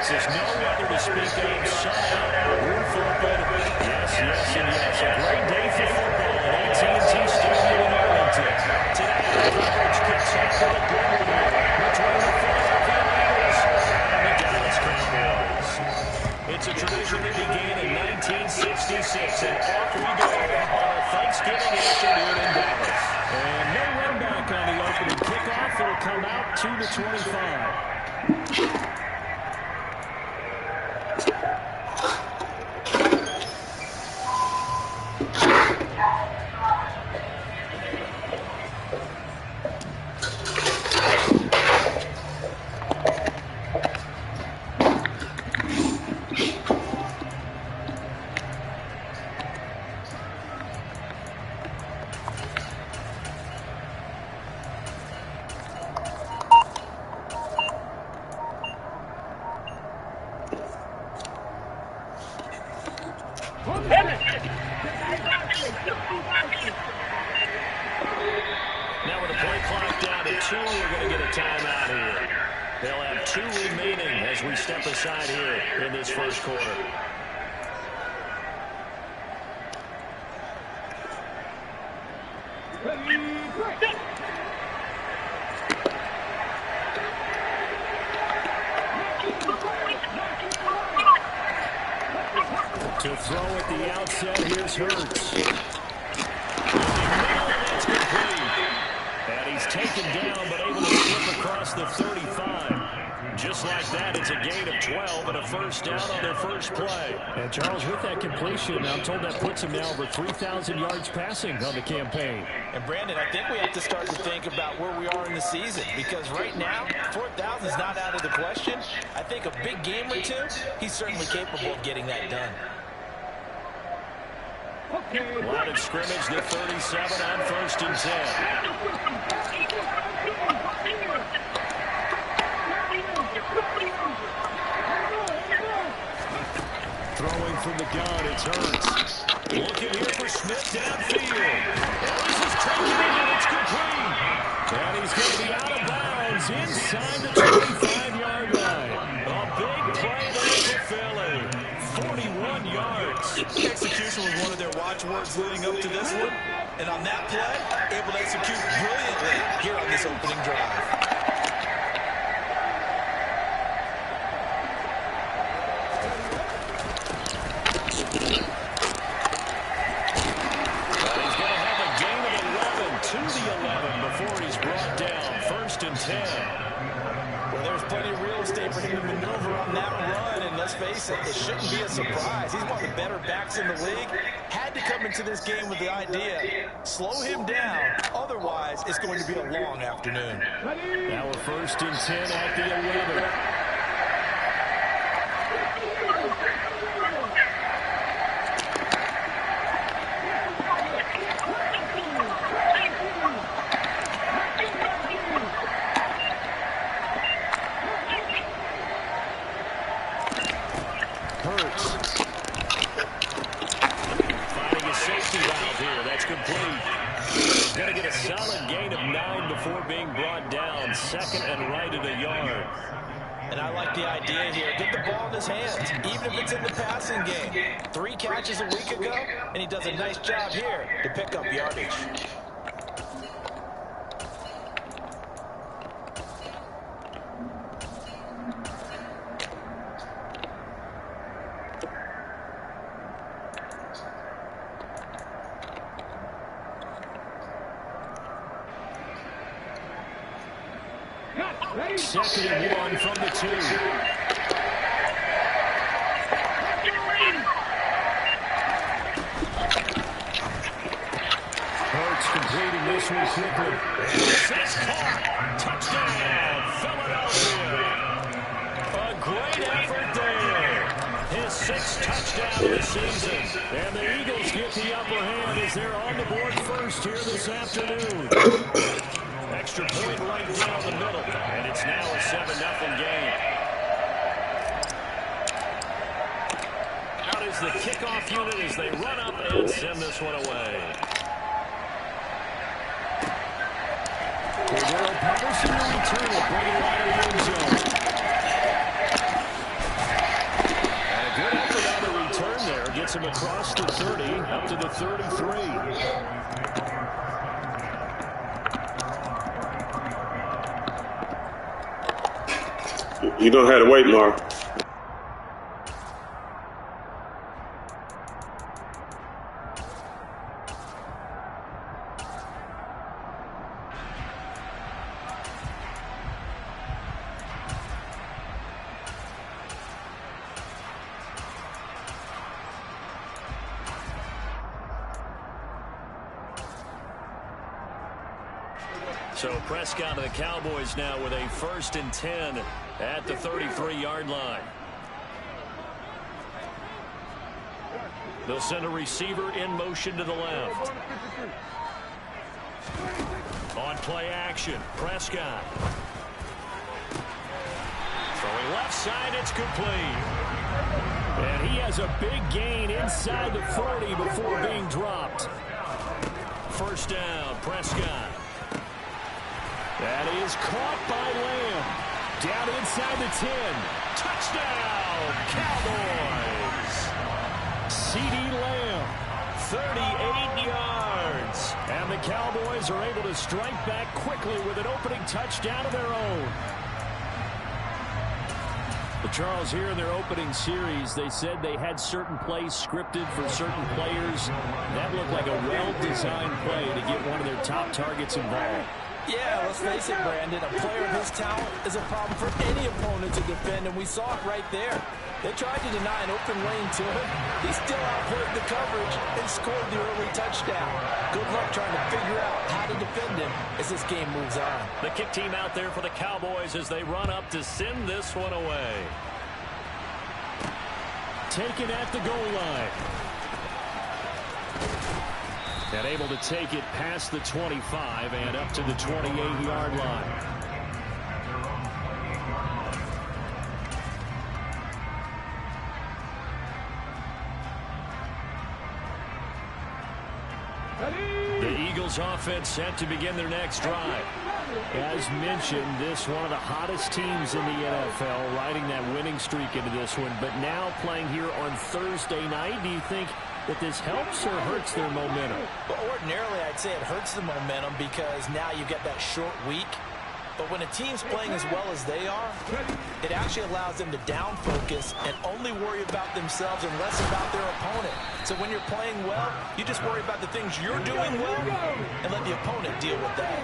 Says no weather to speak of, sun out, roof open. Yes, yes, and yes. A great day for football at AT&T Stadium in Arlington. Today, coverage kicks off with a good one here between the Philadelphia Eagles and the Dallas Cowboys. It's a tradition that began in 1966, and off we go on a Thanksgiving afternoon in Dallas. And no run back on the opening kickoff. It'll come out to the 25. Now with the play clock down to 2, we're going to get a timeout here. They'll have 2 remaining as we step aside here in this first quarter. To throw at the outset, here's Hurts. That's complete. And he's taken down, but able to slip across the 35. Just like that, it's a gain of 12 and a first down on their first play. And Charles, with that completion, I'm told that puts him now over 3,000 yards passing on the campaign. And Brandon, I think we have to start to think about where we are in the season, because right now, 4,000 is not out of the question. I think a big game or two, he's certainly capable of getting that done. Line of scrimmage, the 37 on 1st and 10. Throwing from the gun, it's Hurts. Looking here for Smith downfield. This is taken in, and it's complete. And he's going to be out of bounds inside the 25-yard line. A big play there for Philly. 41 yards. Execution was one of their watchwords leading up to this one. And on that play, able to execute brilliantly here on this opening drive. He's going to have a gain of 11 to the 11 before he's brought down. 1st and 10. Well, there's plenty of real estate for him to maneuver on that run, and let's face it, it shouldn't be a surprise. He's one of the better backs in the league. Had to come into this game with the idea, slow him down, otherwise it's going to be a long afternoon. Now a 1st and 10 at the 11. Going to get a solid gain of 9 before being brought down. 2nd and right at a yard. And I like the idea here. Get the ball in his hands, even if it's in the passing game. 3 catches a week ago, and he does a nice job here to pick up yardage. Second and 1 from the 2. Hurts completing this one quickly. It's caught. Touchdown, Philadelphia. A great effort there. His 6th touchdown of the season. And the Eagles get the upper hand as they're on the board first here this afternoon. Extra point right down the middle, and it's now a 7-0 game. Out is the kickoff unit as they run up and send this one away. Cordero Patterson to return it, bringing it out of the end zone. across the 30 up to the 33. You don't have to wait, Mark. So Prescott of the Cowboys now with a 1st and 10 at the 33-yard line. They'll send a receiver in motion to the left. On play action, Prescott. Throwing left side, it's complete. And he has a big gain inside the 40 before being dropped. 1st down, Prescott. That is caught by Lamb. Down inside the 10. Touchdown, Cowboys. C.D. Lamb, 38 yards. And the Cowboys are able to strike back quickly with an opening touchdown of their own. But Charles, here in their opening series, they said they had certain plays scripted for certain players. That looked like a well-designed play to get one of their top targets involved. Yeah, let's face it, Brandon. A player of his talent is a problem for any opponent to defend, and we saw it right there. They tried to deny an open lane to him. He still outplayed the coverage and scored the early touchdown. Good luck trying to figure out how to defend him as this game moves on. The kick team out there for the Cowboys as they run up to send this one away. Taken at the goal line. And able to take it past the 25 and up to the 28-yard line. The Eagles offense set to begin their next drive. As mentioned, this one of the hottest teams in the NFL, riding that winning streak into this one, but now playing here on Thursday night. Do you think that this helps or hurts their momentum? Well, ordinarily, I'd say it hurts the momentum because now you get that short week. But when a team's playing as well as they are, it actually allows them to down focus and only worry about themselves and less about their opponent. So when you're playing well, you just worry about the things you're doing well and let the opponent deal with that.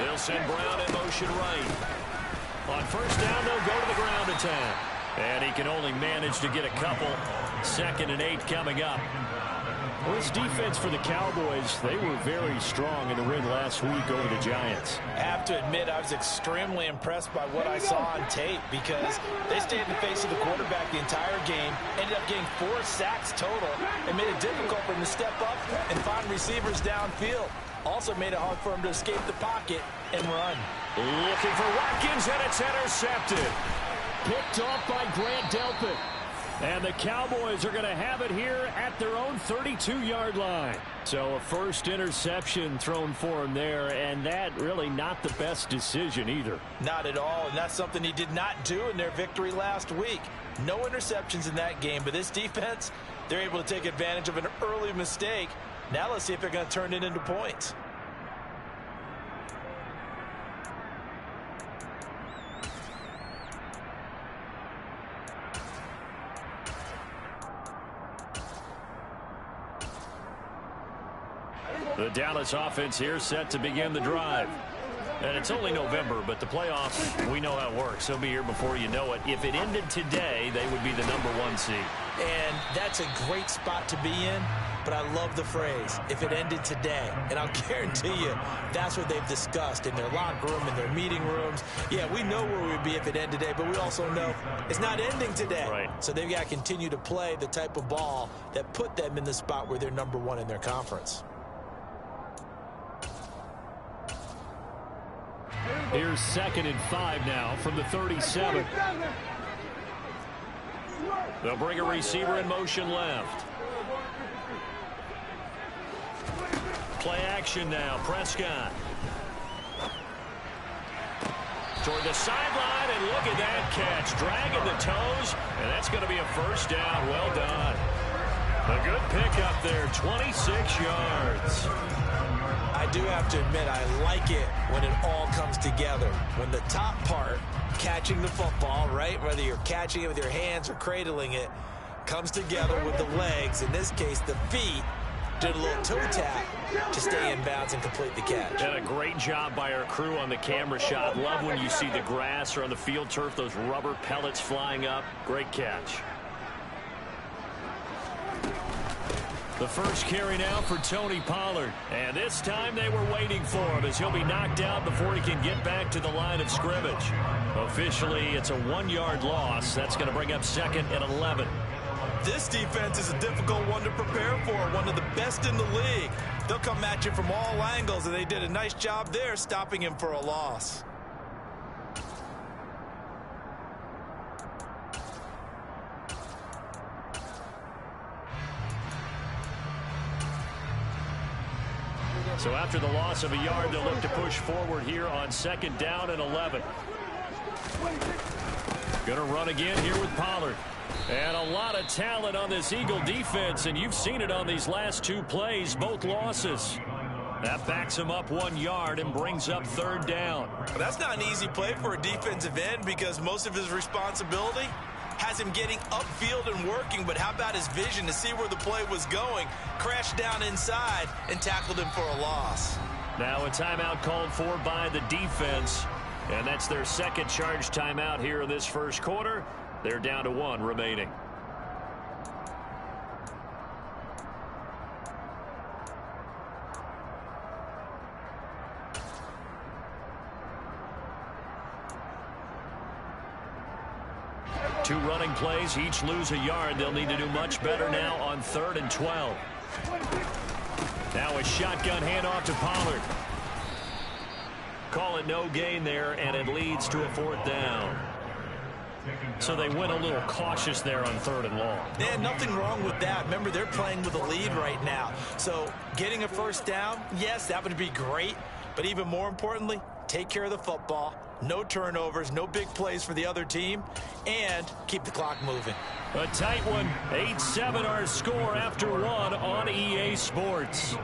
They'll send Brown in motion right. On 1st down, they'll go to the ground attack. And he can only manage to get a couple. 2nd and 8 coming up. Well, this defense for the Cowboys, they were very strong in the win last week over the Giants. I have to admit, I was extremely impressed by what I saw on tape because they stayed in the face of the quarterback the entire game, ended up getting 4 sacks total, and made it difficult for him to step up and find receivers downfield. Also made it hard for him to escape the pocket and run. Looking for Watkins, and it's intercepted. Picked off by Grant Delpit. And the Cowboys are going to have it here at their own 32-yard line. So a first interception thrown for him there, and that really not the best decision either. Not at all, and that's something he did not do in their victory last week. No interceptions in that game, but this defense, they're able to take advantage of an early mistake. Now let's see if they're going to turn it into points. The Dallas offense here set to begin the drive. And it's only November, but the playoffs, we know how it works. They'll be here before you know it. If it ended today, they would be the #1 seed. And that's a great spot to be in, but I love the phrase, if it ended today. And I'll guarantee you, that's what they've discussed in their locker room, in their meeting rooms. Yeah, we know where we'd be if it ended today, but we also know it's not ending today. Right. So they've got to continue to play the type of ball that put them in the spot where they're #1 in their conference. Here's 2nd and 5 now from the 37. They'll bring a receiver in motion left. Play action now. Prescott. toward the sideline, and look at that catch. Dragging the toes, and that's going to be a first down. Well done. A good pickup there, 26 yards. I do have to admit, I like it when it all comes together. When the top part, catching the football, right, whether you're catching it with your hands or cradling it, comes together with the legs, in this case the feet, did a little toe tap to stay in bounds and complete the catch. And a great job by our crew on the camera shot. Love when you see the grass or on the field turf, those rubber pellets flying up. Great catch. The first carry now for Tony Pollard. And this time they were waiting for him as he'll be knocked out before he can get back to the line of scrimmage. Officially, it's a 1-yard loss. That's going to bring up 2nd and 11. This defense is a difficult one to prepare for, one of the best in the league. They'll come at you from all angles, and they did a nice job there stopping him for a loss. So after the loss of a yard, they'll look to push forward here on 2nd down and 11. Going to run again here with Pollard. And a lot of talent on this Eagle defense, and you've seen it on these last 2 plays, both losses. That backs him up 1 yard and brings up 3rd down. Well, that's not an easy play for a defensive end because most of his responsibility has him getting upfield and working, but how about his vision to see where the play was going, crashed down inside, and tackled him for a loss. Now a timeout called for by the defense, and that's their 2nd charge timeout here in this first quarter. They're down to 1 remaining. Two running plays, each lose a yard. They'll need to do much better now on 3rd and 12. Now a shotgun handoff to Pollard. Call it no gain there, and it leads to a 4th down. So they went a little cautious there on 3rd and long. Yeah, nothing wrong with that. Remember, they're playing with a lead right now. So getting a first down, yes, that would be great. But even more importantly, take care of the football. No turnovers, no big plays for the other team, and keep the clock moving. A tight one. 8-7 our score after 1 on EA Sports.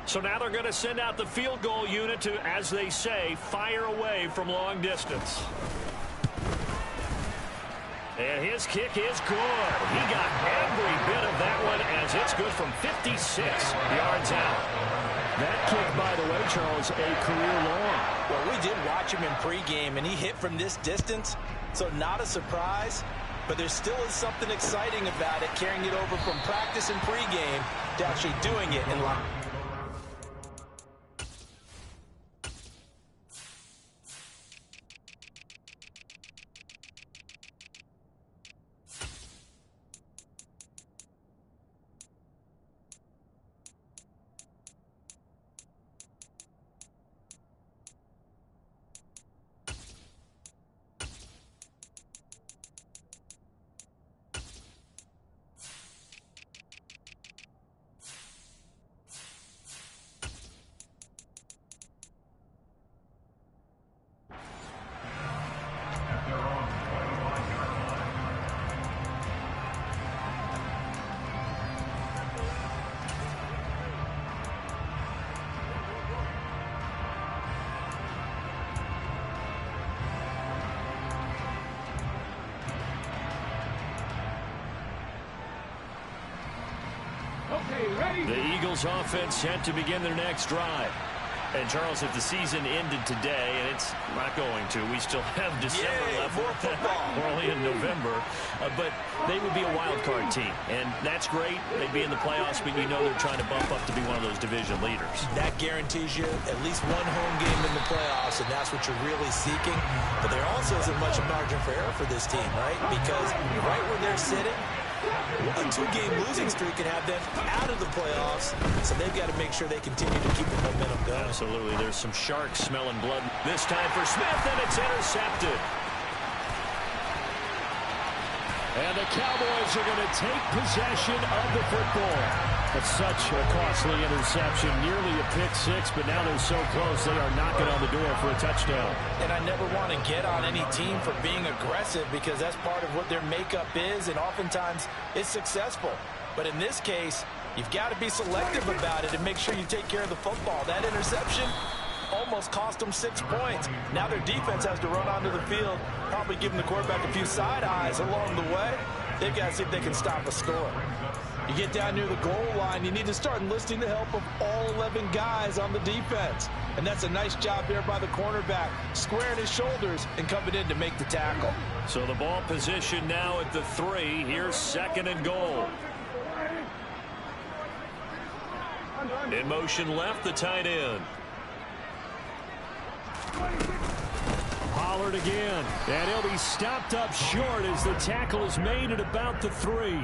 So now they're going to send out the field goal unit to, as they say, fire away from long distance. And his kick is good. He got every bit of that one as it's good from 56 yards out. That kick, by the way, Charles, a career long. Well, we did watch him in pregame, and he hit from this distance, so not a surprise. But there still is something exciting about it, carrying it over from practice and pregame to actually doing it in live. The Eagles offense set to begin their next drive. And, Charles, if the season ended today, and it's not going to, we still have December left. We're only in November. But they would be a wild card team. And that's great. They'd be in the playoffs, but you know they're trying to bump up to be one of those division leaders. That guarantees you at least one home game in the playoffs, and that's what you're really seeking. But there also isn't much margin for error for this team, right? Because right where they're sitting, A 2-game losing streak can have them out of the playoffs, so they've got to make sure they continue to keep the momentum going. Absolutely. There's some sharks smelling blood. This time for Smith, and it's intercepted. And the Cowboys are going to take possession of the football. It's such a costly interception, nearly a pick six, but now they're so close they are knocking on the door for a touchdown. And I never want to get on any team for being aggressive because that's part of what their makeup is, and oftentimes it's successful. But in this case, you've got to be selective about it and make sure you take care of the football. That interception almost cost them 6 points. Now their defense has to run onto the field, probably giving the quarterback a few side eyes along the way. They've got to see if they can stop a score. You get down near the goal line, you need to start enlisting the help of all 11 guys on the defense. And that's a nice job there by the cornerback, squaring his shoulders and coming in to make the tackle. So the ball position now at the 3. Here's 2nd and goal. In motion left, the tight end. Pollard again, and he'll be stopped up short as the tackle is made at about the 3.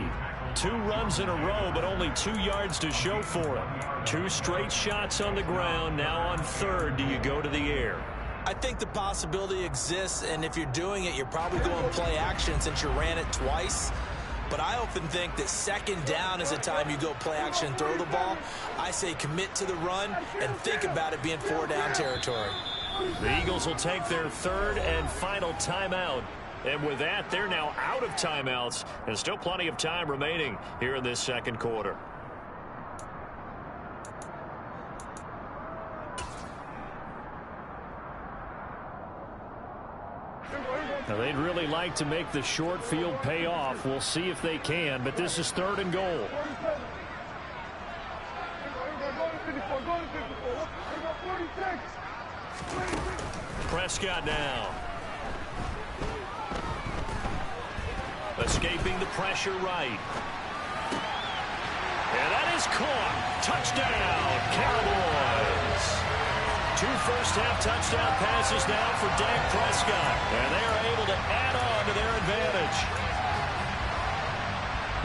2 runs in a row, but only 2 yards to show for it. 2 straight shots on the ground. Now on 3rd, do you go to the air? I think the possibility exists, and if you're doing it, you're probably going play action since you ran it twice. But I often think that 2nd down is a time you go play action and throw the ball. I say commit to the run and think about it being 4-down territory. The Eagles will take their 3rd and final timeout. And with that, they're now out of timeouts. And still plenty of time remaining here in this 2nd quarter. Now, they'd really like to make the short field pay off. We'll see if they can, but this is 3rd and goal. Prescott now. Escaping the pressure right. And that is caught. Touchdown, Cowboys. 2 first-half touchdown passes now for Dak Prescott. And they are able to add on to their advantage.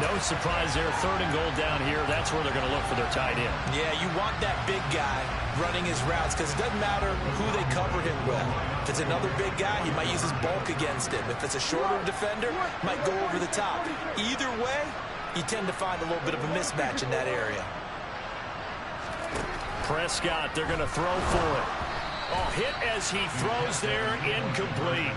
No surprise there, 3rd and goal down here. That's where they're going to look for their tight end. Yeah, you want that big guy running his routes because it doesn't matter who they cover him with. If it's another big guy, he might use his bulk against him. If it's a shorter defender, might go over the top. Either way, you tend to find a little bit of a mismatch in that area. Prescott, they're going to throw for it. Oh, hit as he throws there, incomplete.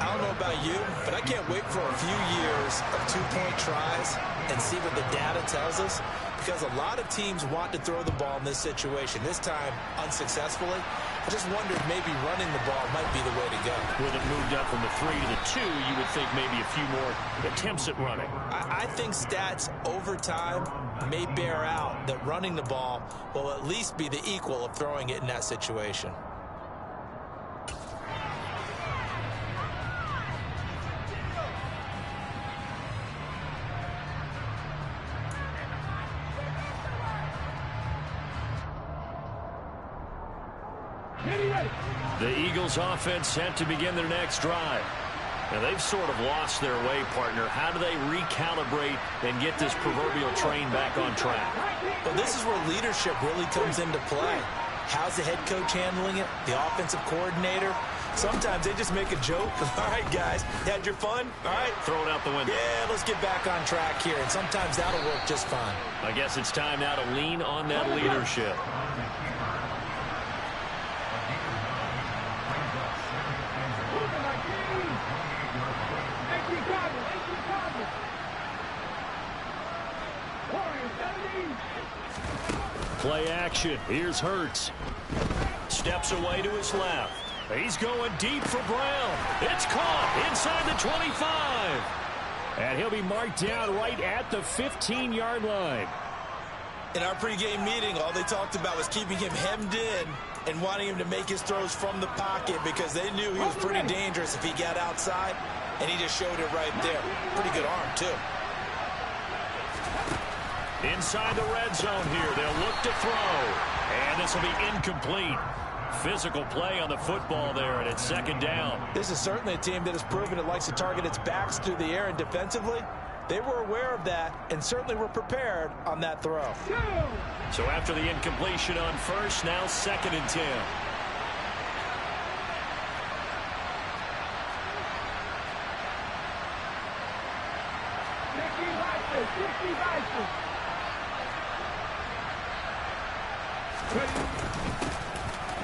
I don't know about you, but I can't wait for a few years of 2-point tries and see what the data tells us, because a lot of teams want to throw the ball in this situation. This time, unsuccessfully. I just wondered maybe running the ball might be the way to go. With it moved up from the 3 to the 2, you would think maybe a few more attempts at running. I think stats over time may bear out that running the ball will at least be the equal of throwing it in that situation. The Eagles offense set to begin their next drive. Now they've sort of lost their way, partner. How do they recalibrate and get this proverbial train back on track? Well, this is where leadership really comes into play. How's the head coach handling it? The offensive coordinator? Sometimes they just make a joke. All right, guys, had your fun? All right. Throw it out the window. Yeah, let's get back on track here. And sometimes that'll work just fine. I guess it's time now to lean on that leadership. Play action. Here's Hurts. Steps away to his left. He's going deep for Brown. It's caught inside the 25. And he'll be marked down right at the 15-yard line. In our pregame meeting, all they talked about was keeping him hemmed in and wanting him to make his throws from the pocket because they knew he was pretty dangerous if he got outside, and he just showed it right there. Pretty good arm, too. Inside the red zone here. They'll look to throw. And this will be incomplete. Physical play on the football there, and it's 2nd down. This is certainly a team that has proven it likes to target its backs through the air, and defensively, They were aware of that and certainly were prepared on that throw. So after the incompletion on first, now 2nd and 10.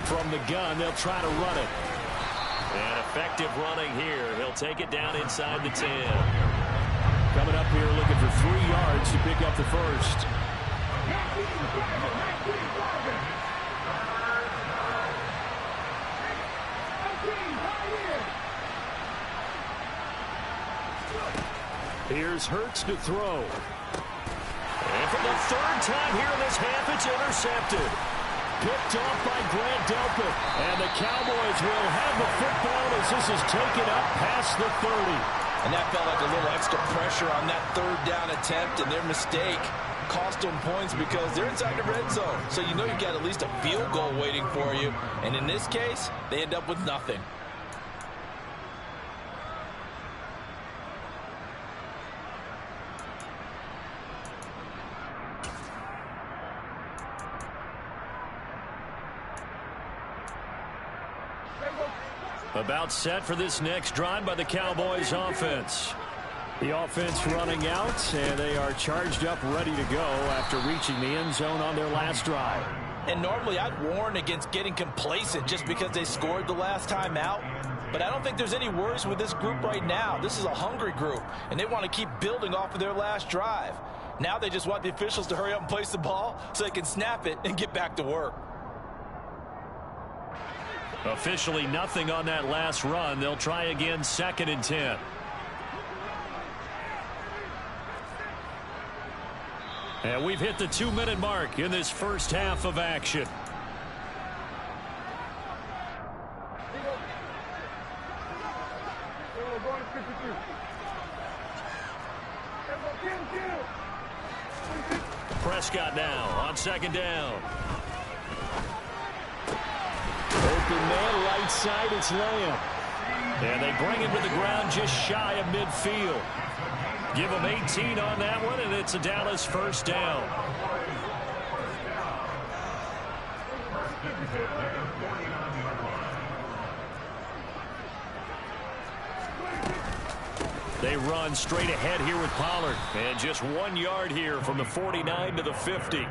From the gun, they'll try to run it. And effective running here. He'll take it down inside the 10. Coming up here looking for 3 yards to pick up the first. Here's Hurts to throw. And for the 3rd time here in this half, it's intercepted. Picked off by Grant Delpit. And the Cowboys will have the football as this is taken up past the 30. And that felt like a little extra pressure on that 3rd down attempt, and their mistake cost them points because they're inside the red zone. So you know you got at least a field goal waiting for you. And in this case, they end up with nothing. About set for this next drive by the Cowboys offense. The offense running out, and they are charged up, ready to go after reaching the end zone on their last drive. And normally I'd warn against getting complacent just because they scored the last time out. But I don't think there's any worries with this group right now. This is a hungry group, and they want to keep building off of their last drive. Now they just want the officials to hurry up and place the ball so they can snap it and get back to work. Officially nothing on that last run. They'll try again, 2nd and 10. And we've hit the 2-minute mark in this first half of action. Prescott now on 2nd down. Open man, right side, it's Lamb. And they bring him to the ground just shy of midfield. Give him 18 on that one, and it's a Dallas 1st down. They run straight ahead here with Pollard. And just 1 yard here from the 49 to the 50.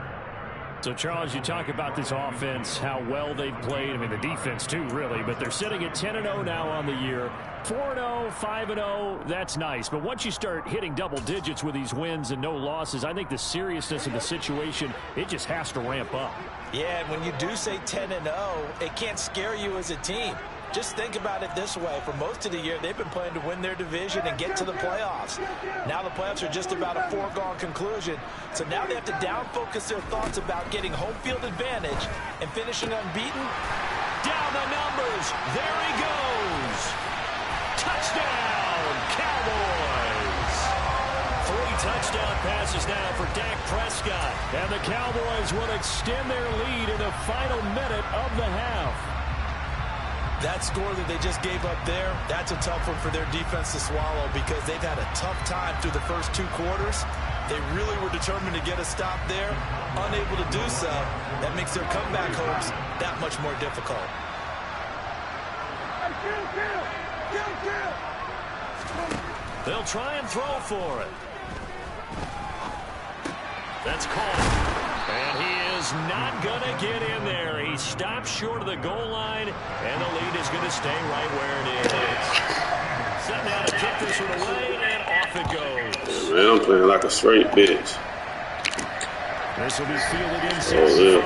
So, Charles, you talk about this offense, how well they've played. I mean, the defense, too, really. But they're sitting at 10-0 now on the year. 4-0, 5-0, that's nice. But once you start hitting double digits with these wins and no losses, I think the seriousness of the situation, it just has to ramp up. Yeah, and when you do say 10-0, it can't scare you as a team. Just think about it this way. For most of the year, they've been playing to win their division and get to the playoffs. Now the playoffs are just about a foregone conclusion. So now they have to down-focus their thoughts about getting home field advantage and finishing unbeaten. Down the numbers. There he goes. Touchdown, Cowboys. 3 touchdown passes now for Dak Prescott. And the Cowboys will extend their lead in the final minute of the half. That score that they just gave up there, that's a tough one for their defense to swallow because they've had a tough time through the first 2 quarters. They really were determined to get a stop there, unable to do so. That makes their comeback hopes that much more difficult. They'll try and throw for it. That's called. And he is not going to get in there. He stops short of the goal line, and the lead is going to stay right where it is. Setting out to kick this one away, and off it goes. Man, I'm playing like a straight bitch. This will be fielded inside the 5.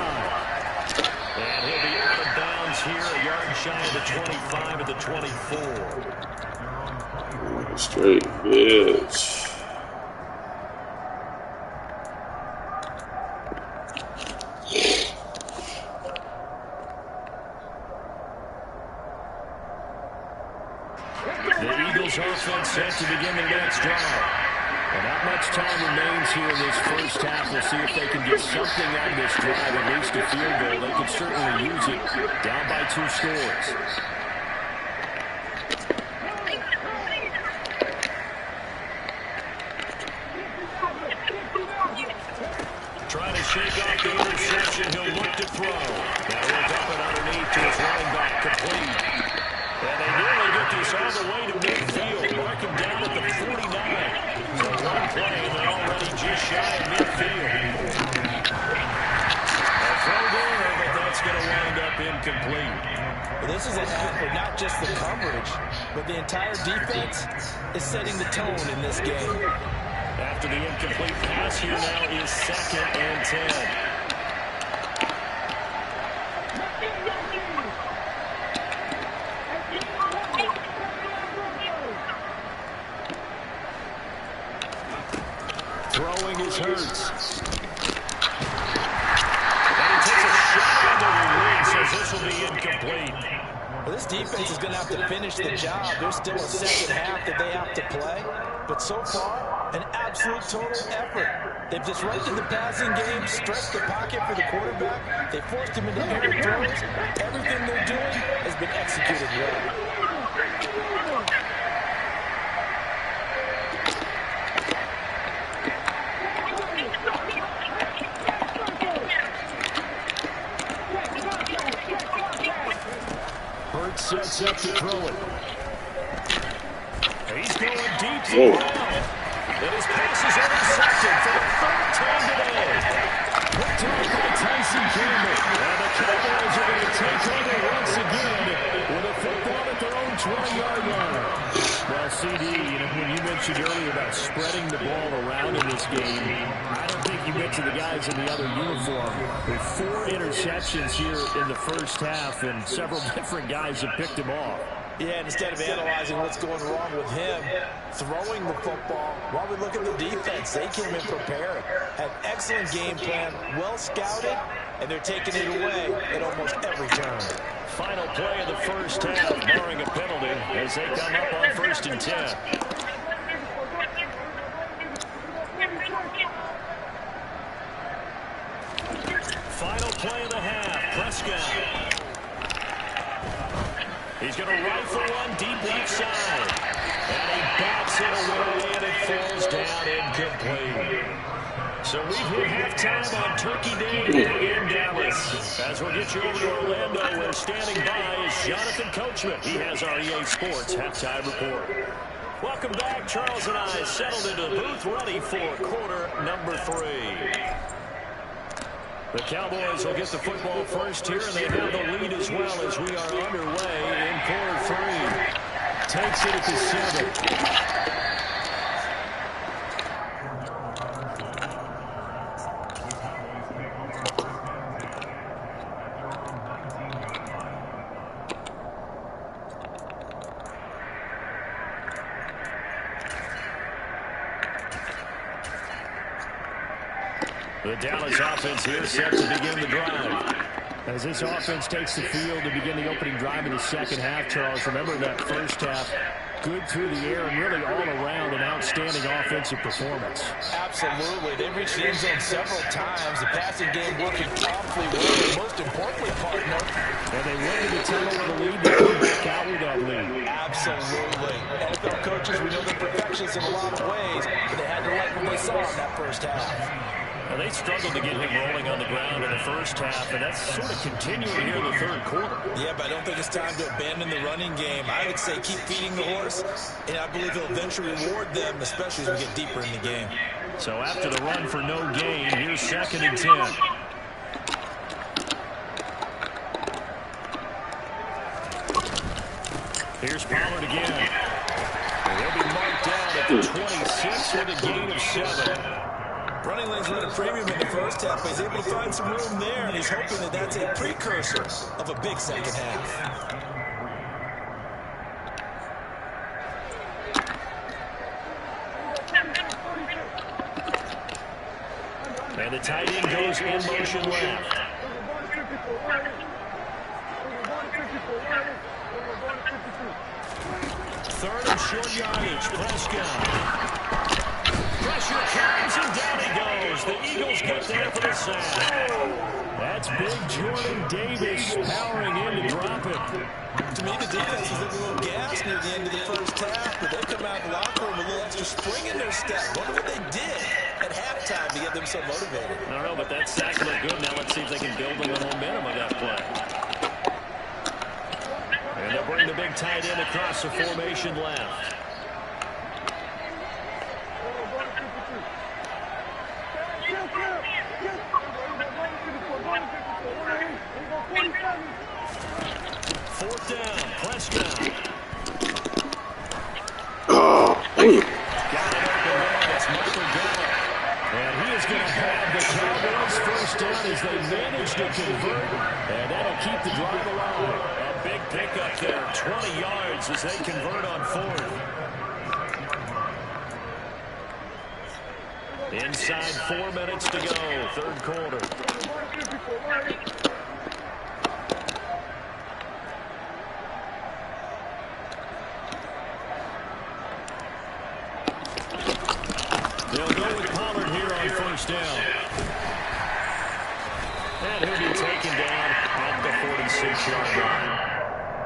And he'll be out of bounds here, a yard shy of the 25 at the 24. Straight bitch. Offense set to begin the next drive. And not much time remains here in this first half. We'll see if they can get something out of this drive, at least a field goal. They could certainly use it. Down by 2 scores. shake off the interception. He'll look to throw. Now look up and underneath to his running back, complete. And they nearly get this all the way to midfield. Mark him down at the 49. So one play, and they're already just shy of midfield. A throw there, but that's going to wind up incomplete. Well, this is a half for not just the coverage, but the entire defense is setting the tone in this game. After the incomplete pass, here now is 2nd and 10. Throwing is Hurts. And he takes a shot on the release as this will be incomplete. Well, this defense is going to have to finish the job. There's still a second half that they have to play. But so far, an absolute total effort. They've disrupted the passing game, stretched the pocket for the quarterback. They forced him into air throws. Everything they're doing has been executed well. Hurts sets up to throw it. He's going deep to the ground. And his pass is intercepted for the 3rd time today. Picked off by Tyson Campbell. And the Cowboys are going to take over once again with a football at their own 20-yard line. Well, CD, when you mentioned earlier about spreading the ball around in this game, I don't think you mentioned the guys in the other uniform. With 4 interceptions here in the first half, and several different guys have picked him off. Yeah, and instead of analyzing what's going wrong with him, throwing the football, while we look at the defense, they came in prepared. Had excellent game plan, well scouted, and they're taking it away at almost every turn. Final play of the first half, barring a penalty, as they come up on 1st and 10. Final play of the half, Prescott. He's going to rifle one deep left side. And he bats it away, and it falls down incomplete. So we've hit halftime on Turkey Day in Dallas. As we'll get you over to Orlando, where standing by is Jonathan Coachman. He has our EA Sports halftime report. Welcome back. Charles and I settled into the booth, ready for quarter number 3. The Cowboys will get the football first here, and they have the lead as well as we are underway in quarter 3. Takes it at the 7. The Dallas offense here set to begin the drive. As this offense takes the field to begin the opening drive of the second half, Charles, remember that first half, good through the air and really all around an outstanding offensive performance. Absolutely. They reached the end zone several times. The passing game working awfully well. And most importantly, partner. And they went to the tunnel with a lead and come back out with that lead. Absolutely. NFL coaches, we know they're perfectionists in a lot of ways, but they had to like what they saw in that first half. Well, they struggled to get him rolling on the ground in the first half, and that's sort of continuing here in the third quarter. Yeah, but I don't think it's time to abandon the running game. I would say keep feeding the horse, and I believe he'll eventually reward them, especially as we get deeper in the game. So after the run for no gain, here's 2nd and 10. Here's Pollard again. And he'll be marked down at the 26 with a gain of 7. Running lanes run a premium in the first half, but he's able to find some room there, and he's hoping that that's a precursor of a big second half. And the tight end goes in motion left. Third and short yardage, Prescott. Pressure comes, and down he goes. The Eagles get there for the sack. That's big Jordan Davis powering in to drop it. To me, the defense was looking a little gas near the end of the first half, but they come out of the locker room with a little extra spring in their step. Wonder what they did at halftime to get kept them so motivated? I don't know, but that sack looked good. Now let's see if they can build on the momentum of that play. And they'll bring the big tight end across the formation left. Fourth down, Prescott. Oh, damn. Got it open there. It's Michael Gallup. And he is going to have the Cowboys first down as they manage to convert. And that'll keep the drive alive. A big pickup there, 20 yards as they convert on fourth. Inside 4 minutes to go, third quarter. They'll go with Pollard here on first down. And he'll be taken down at the 46-yard line.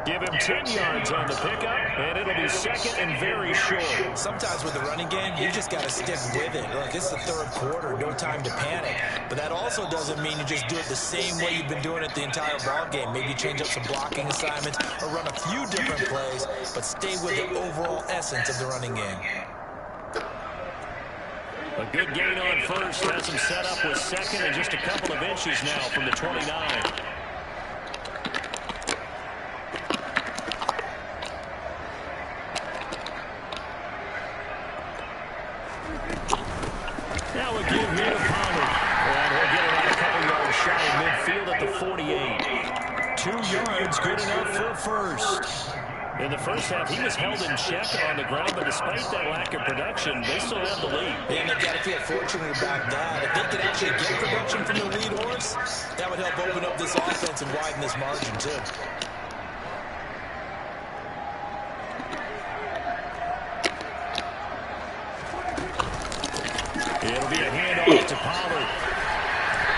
Give him 10 yards on the pickup, and it'll be second and very short. Sometimes with the running game, you just got to stick with it. Look, it's the third quarter, no time to panic. But that also doesn't mean you just do it the same way you've been doing it the entire ball game. Maybe change up some blocking assignments or run a few different plays, but stay with the overall essence of the running game. A good gain on first has him set up with second and just a couple of inches now from the 29. Now a give here to Pollard. And he'll get around a couple yards shy of midfield at the 48. 2 yards, good enough for a first. In the first half, he was held in check on the ground, but despite that lack of production, they still have the lead. And they've got to feel fortunate about that. If they could actually get production from the lead horse, that would help open up this offense and widen this margin, too. It'll be a handoff to Pollard.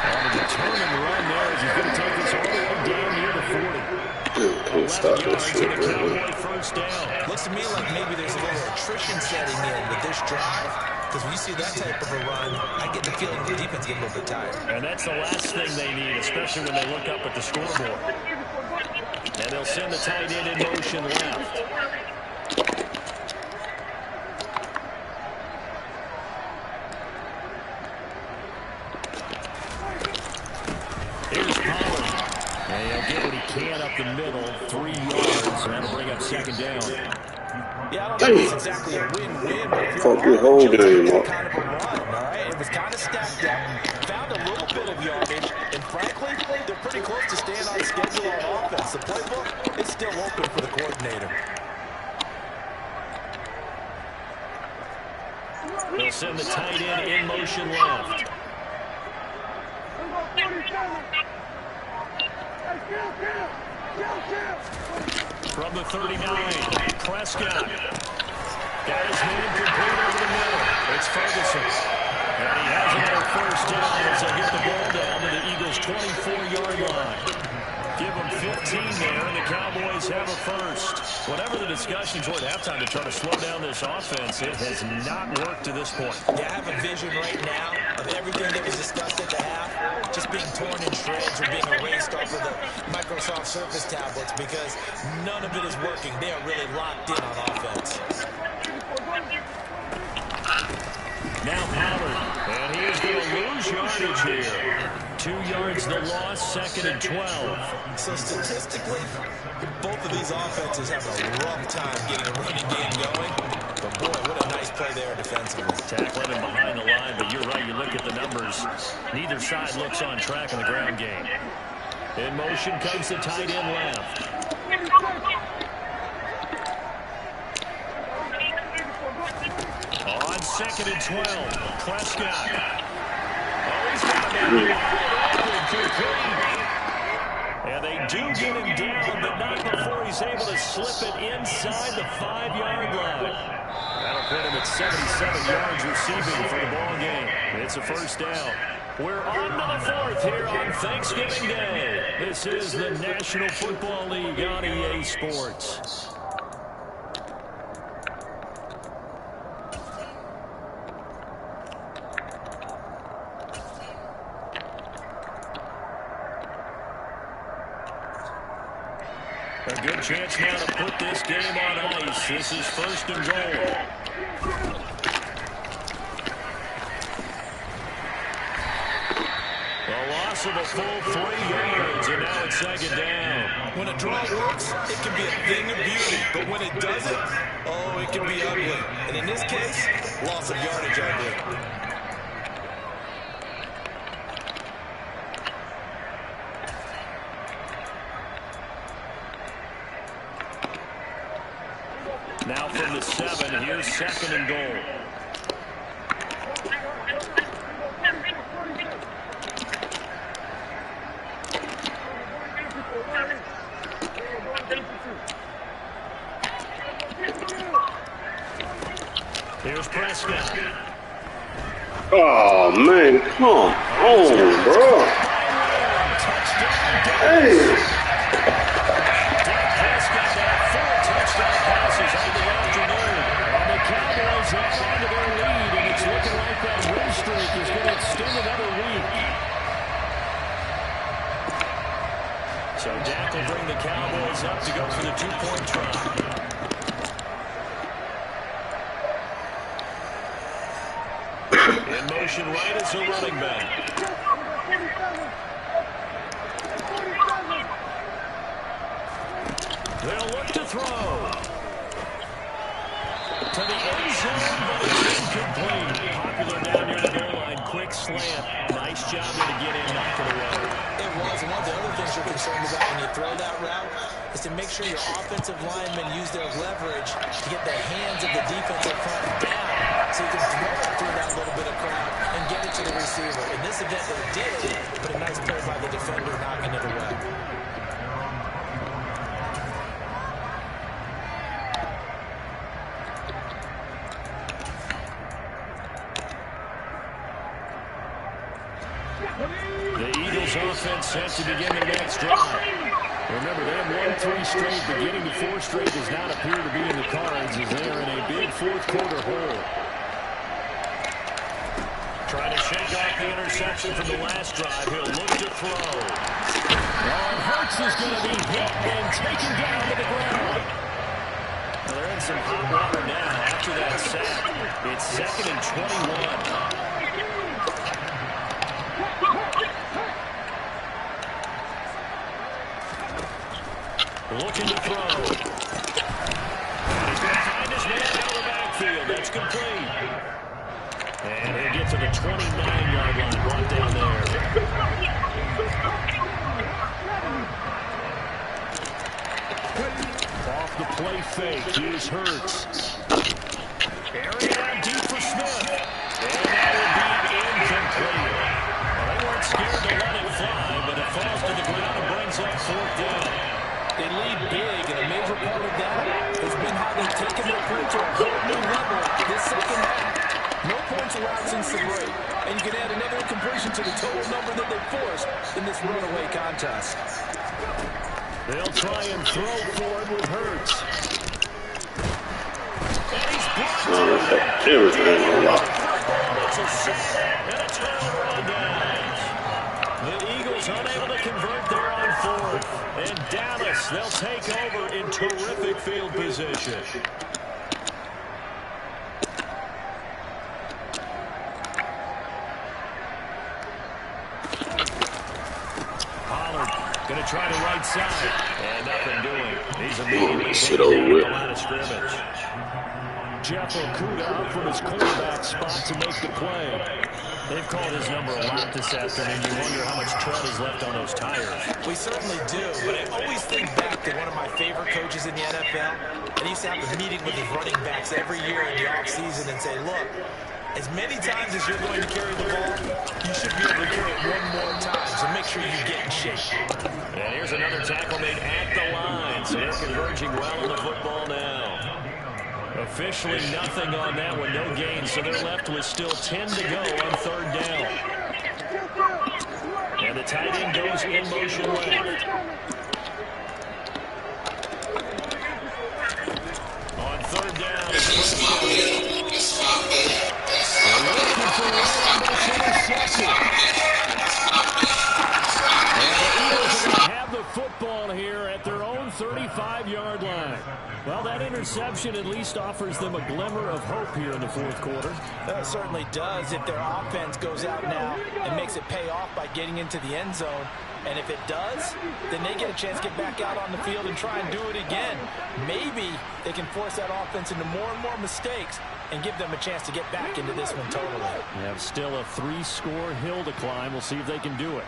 On a determined run there as he's going to take this all the way down near the 40. 11 yards and a Cowboy first down. Looks to me like maybe there's a little attrition setting in with this drive. Because when you see that type of a run, I get the feeling the defense gets a little bit tired. And that's the last thing they need, especially when they look up at the scoreboard. And they'll send the tight end in motion left. Here's Pollard. And he'll get what he can up the middle, 3 yards, and that'll bring up second down. Yeah, I don't think it's exactly a win-win, but if you're Fuck your whole game up. kind of a run, all right? It was kind of stacked up, found a little bit of yardage, and frankly, they're pretty close to staying on schedule on offense. The playbook is still open for the coordinator. They'll send the tight end in motion left. From the 39, Prescott. Got his hand complete over the middle. It's Ferguson. And he has another first down as they get the ball down to the Eagles' 24-yard line. Give them 15 there, and the Cowboys have a first. Whatever the discussions were at halftime to try to slow down this offense, it has not worked to this point. Yeah, I have a vision right now of everything that was discussed at the half just being torn in shreds or being erased off of the Microsoft Surface tablets because none of it is working. They are really locked in on offense. Now Pollard, and he is going to lose yardage here. 2 yards the loss, second and 12. So statistically, both of these offenses have a rough time getting a running game going. But boy, what a nice play there defensively. Tackling him behind the line, but you're right, you look at the numbers. Neither side looks on track in the ground game. In motion comes the tight end left. On second and 12, Prescott. Oh, he's got and they do get him down, but not before he's able to slip it inside the 5-yard line. That'll put him at 77 yards receiving for the ball game. It's a first down. We're on to the fourth here on Thanksgiving Day. This is the National Football League on EA Sports. A good chance now to put this game on ice. This is 1st and goal. A loss of a full 3 yards, and now it's 2nd down. When a draw works, it can be a thing of beauty. But when it doesn't, oh, it can be ugly. And in this case, loss of yardage ugly. Now from the 7, here's 2nd and goal. Here's Prescott. Oh, man, come on, bro. Hey. Prescott got 4 touchdown passes on the afternoon. And the Cowboys have onto their lead, and it's looking like that win streak is going to extend another week. So Dak will bring the Cowboys up to go for the 2-point try. In motion right as a running back. They'll look to throw. To the end zone, but it's incomplete. Popular down near the goal line. Quick slant. Nice job there to get in, knock it away. It was. And one of the other things you're concerned about when you throw that route is to make sure your offensive linemen use their leverage to get the hands of the defensive front down so you can throw it through that little bit of crowd and get it to the receiver. In this event, they did, but a nice play by the defender knocking it away. The Eagles offense set to begin the next drive. Remember, they have won 3 straight, but getting to 4 straight does not appear to be in the cards as they are in a big 4th quarter hole. Trying to shake off the interception from the last drive. He'll look to throw. And Hurts is going to be hit and taken down to the ground. Well, they're in some hot water now after that sack. It's 2nd and 21. Looking to throw. And he's going to find his man out of the backfield. That's complete. And he'll get to the 29-yard line, brought down there. Off the play fake, here's Hurts. Area out deep for Smith. And that will be incomplete. Well, they weren't scared to let it fly, but it falls to the ground and brings up 4th down. They lead big, and a major part of that has been how they've taken their play to a whole new level this 2nd half. No points allowed since the break, and you can add another incompletion to the total number that they forced in this runaway contest. They'll try and throw forward with Hurts. And he's blocked. Everything a lot. It's a sack and a turnover on downs. The Eagles unable to convert there on 4th. And Dallas, they'll take over in terrific field position. Pollard going to try the right side. And nothing doing. He's immediately taken down the line of scrimmage. Jeff Okudah up from his quarterback spot to make the play. They've called his number a lot this afternoon. You wonder how much tread is left on those tires. We certainly do, but I always think back to one of my favorite coaches in the NFL, and he used to have a meeting with his running backs every year in the offseason and say, look, as many times as you're going to carry the ball, you should be able to carry it one more time, so make sure you get in shape. And here's another tackle made at the line, so they're converging well on the football now. Officially nothing on that one, no gain, so they're left with still 10 to go on 3rd down. And the tight end goes in motion left. On 3rd down, it's they're looking for one that's intercepted. And the Eagles are going to have the football here at their own 35. Well, that interception at least offers them a glimmer of hope here in the fourth quarter. That certainly does if their offense goes out now and makes it pay off by getting into the end zone. And if it does, then they get a chance to get back out on the field and try and do it again. Maybe they can force that offense into more and more mistakes and give them a chance to get back into this one totally. They have still a 3-score hill to climb. We'll see if they can do it.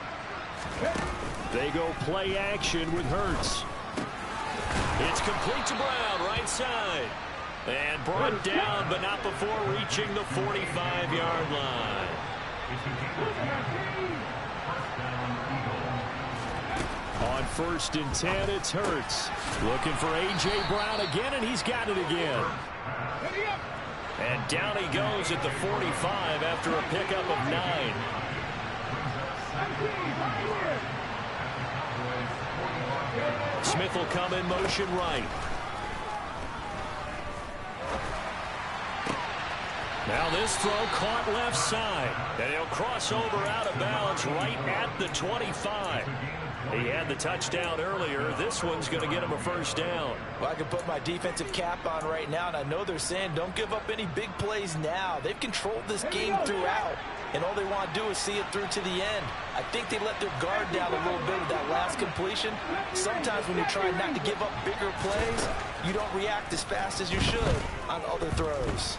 They go play action with Hurts. It's complete to Brown, right side. And brought down, but not before reaching the 45-yard line. On 1st and 10, it's Hurts. Looking for A.J. Brown again, and he's got it again. And down he goes at the 45 after a pickup of 9. Smith will come in motion right. Now this throw caught left side. And he'll cross over out of bounds right at the 25. He had the touchdown earlier. This one's going to get him a first down. Well, I can put my defensive cap on right now, and I know they're saying don't give up any big plays now. They've controlled this game throughout, and all they want to do is see it through to the end. I think they let their guard down a little bit with that last completion. Sometimes when you're trying not to give up bigger plays, you don't react as fast as you should on other throws.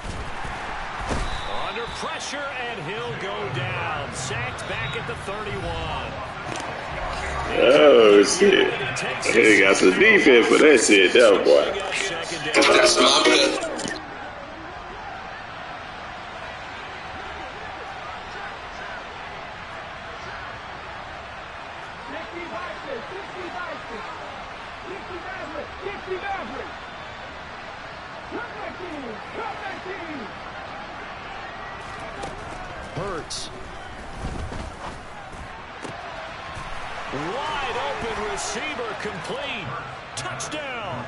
Under pressure, and he'll go down. Sacked back at the 31. Oh, shit. He got some defense for that shit, that boy. That's my bad. Hurts. Wide open receiver complete. Touchdown.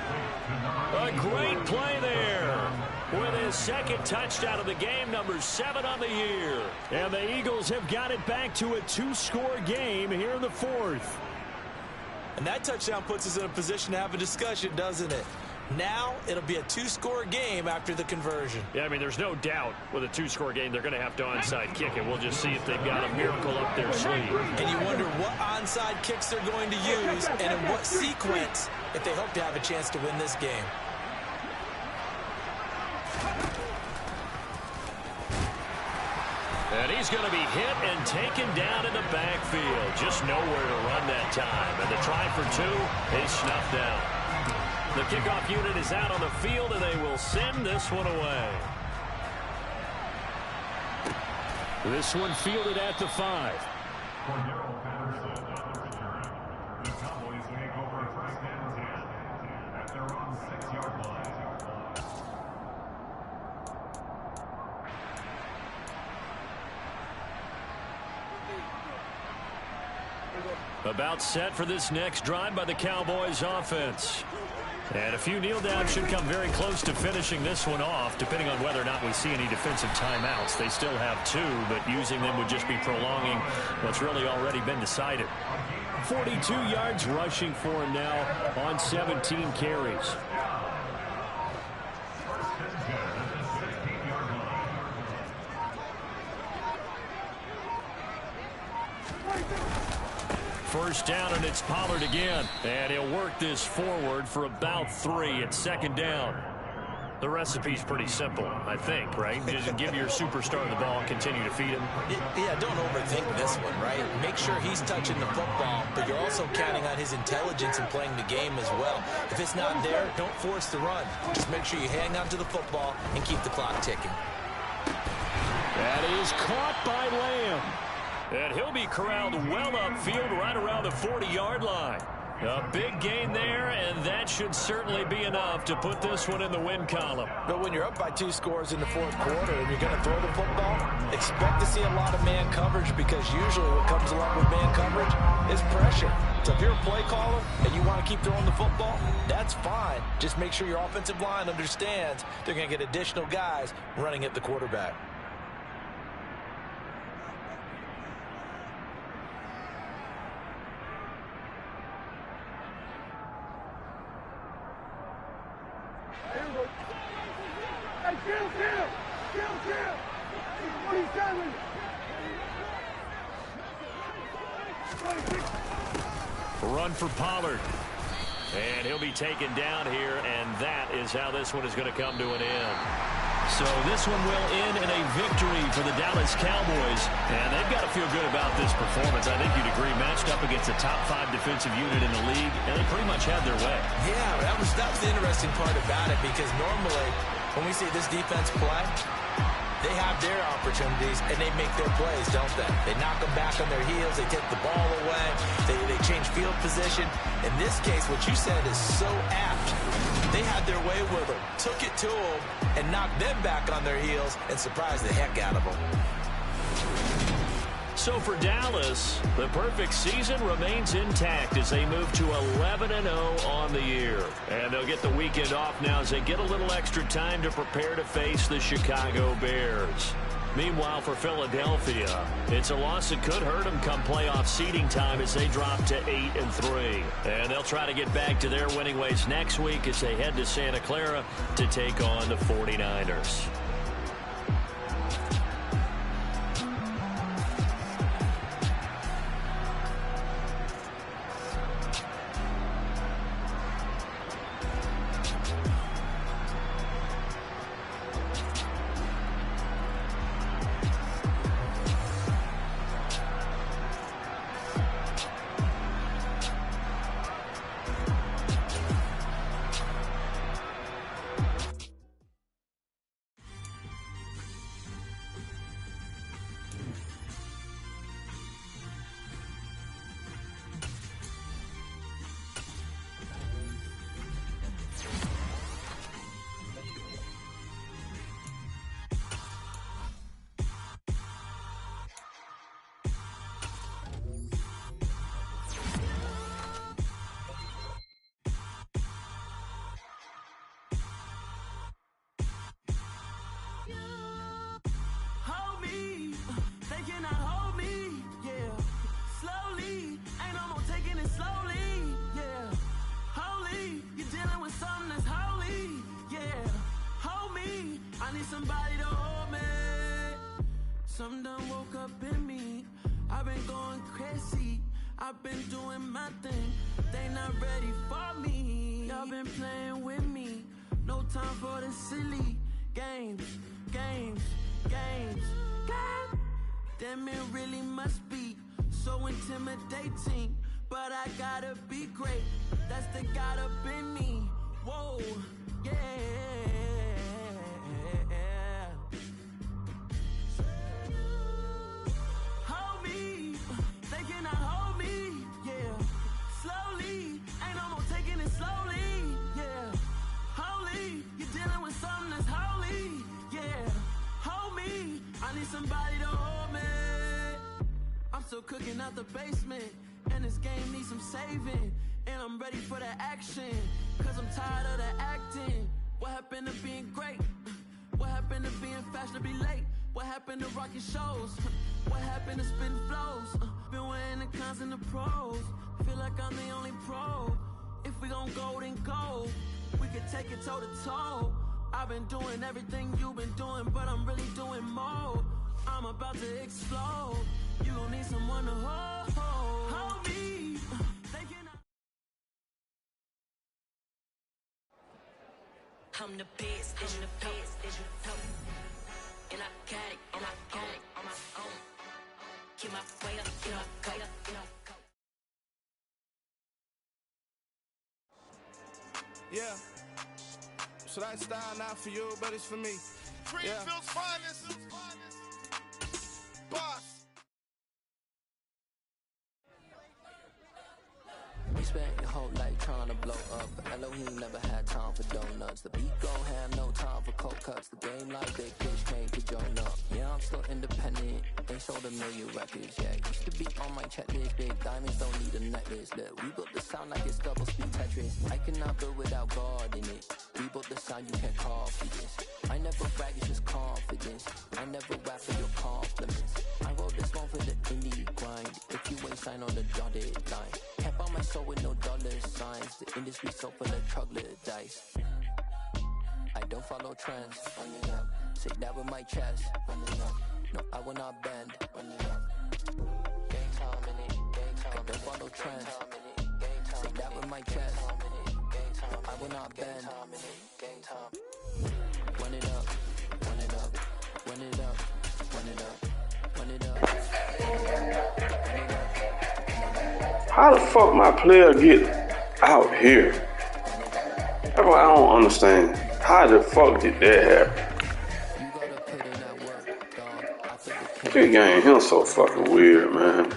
A great play there. With his second touchdown of the game, number 7 on the year. And the Eagles have got it back to a 2-score game here in the fourth. And that touchdown puts us in a position to have a discussion, doesn't it? Now it'll be a 2-score game after the conversion. Yeah, I mean, there's no doubt with a 2-score game, they're going to have to onside kick it. We'll just see if they've got a miracle up their sleeve. And you wonder what onside kicks they're going to use and in what sequence if they hope to have a chance to win this game. And he's going to be hit and taken down in the backfield. Just nowhere to run that time. And the try for 2 is snuffed out. The kickoff unit is out on the field, and they will send this one away. This one fielded at the 5. About set for this next drive by the Cowboys offense. And a few kneel downs should come very close to finishing this one off, depending on whether or not we see any defensive timeouts. They still have 2, but using them would just be prolonging what's really already been decided. 42 yards rushing for him now on 17 carries. First down, and it's Pollard again. And he'll work this forward for about 3 at second down. The recipe's pretty simple, I think, right? Just give your superstar the ball and continue to feed him. Yeah, don't overthink this one, right? Make sure he's touching the football, but you're also counting on his intelligence in playing the game as well. If it's not there, don't force the run. Just make sure you hang on to the football and keep the clock ticking. That is caught by Lamb. And he'll be corralled well upfield right around the 40-yard line. A big gain there, and that should certainly be enough to put this one in the win column. But when you're up by 2 scores in the fourth quarter and you're going to throw the football, expect to see a lot of man coverage, because usually what comes along with man coverage is pressure. So if you're a play caller and you want to keep throwing the football, that's fine. Just make sure your offensive line understands they're going to get additional guys running at the quarterback. Hey, kill! 47! Run for Pollard. And he'll be taken down here, and that is how this one is going to come to an end. So this one will end in a victory for the Dallas Cowboys, and they've got to feel good about this performance. I think you'd agree, matched up against a top 5 defensive unit in the league, and they pretty much had their way. Yeah, that was the interesting part about it, because normally when we see this defense play, they have their opportunities, and they make their plays, don't they? They knock them back on their heels. They take the ball away. They change field position. In this case, what you said is so apt. They had their way with them, took it to them, and knocked them back on their heels and surprised the heck out of them. So for Dallas, the perfect season remains intact as they move to 11-0 on the year. And they'll get the weekend off now as they get a little extra time to prepare to face the Chicago Bears. Meanwhile, for Philadelphia, it's a loss that could hurt them come playoff seeding time as they drop to 8-3. And they'll try to get back to their winning ways next week as they head to Santa Clara to take on the 49ers. Somebody to hold me. Some done woke up in me. I've been going crazy. I've been doing my thing. They not ready for me. Y'all been playing with me. No time for the silly games. Damn, it really must be so intimidating. But I gotta be great. That's the God up in me. Whoa, yeah. Somebody to hold me. I'm still cooking out the basement, and this game needs some saving. And I'm ready for the action, cause I'm tired of the acting. What happened to being great? What happened to being fashionably late? What happened to rocking shows? What happened to spitting flows? Been wearing the cons and the pros. Feel like I'm the only pro. If we gon' go, then go. We could take it toe to toe. I've been doing everything you've been doing, but I'm really doing more. I'm about to explode. You gon' need someone to hold me. I'm the best, and the best, and I got it on my own. Get my way up, go. Yeah. So that style not for you, but it's for me. Greenfield's finest. Boss. We spent your whole life trying to blow up, but Elohim never had time for donuts. The beat gon' have no time for cold cuts. The game like big fish came to join up. Yeah, I'm still independent. Ain't sold a million records yet. Used to be on my checklist. Big diamonds don't need a necklace. Look, we built the sound like it's double speed Tetris. I cannot build without God in it. We built the sound you can't copy this. I never brag, it's just confidence. I never rap for your compliments. I wrote this one for the indie grind. If you ain't signed on the dotted line, can't buy my soul with no dollar signs. The industry so full of troglodytes. don't follow trends. Run it up. Say that with my chest. Run it up. No, I will not bend. Run it up. Game time in it. Game time. I don't follow trends. Say that with my chest. No, I will not bend. Game time. Run it up. Run it up. Run it up. Run it up. Run it up. How the fuck my player get out here? That's what I don't understand. How the fuck did that happen? This game here so fucking weird, man.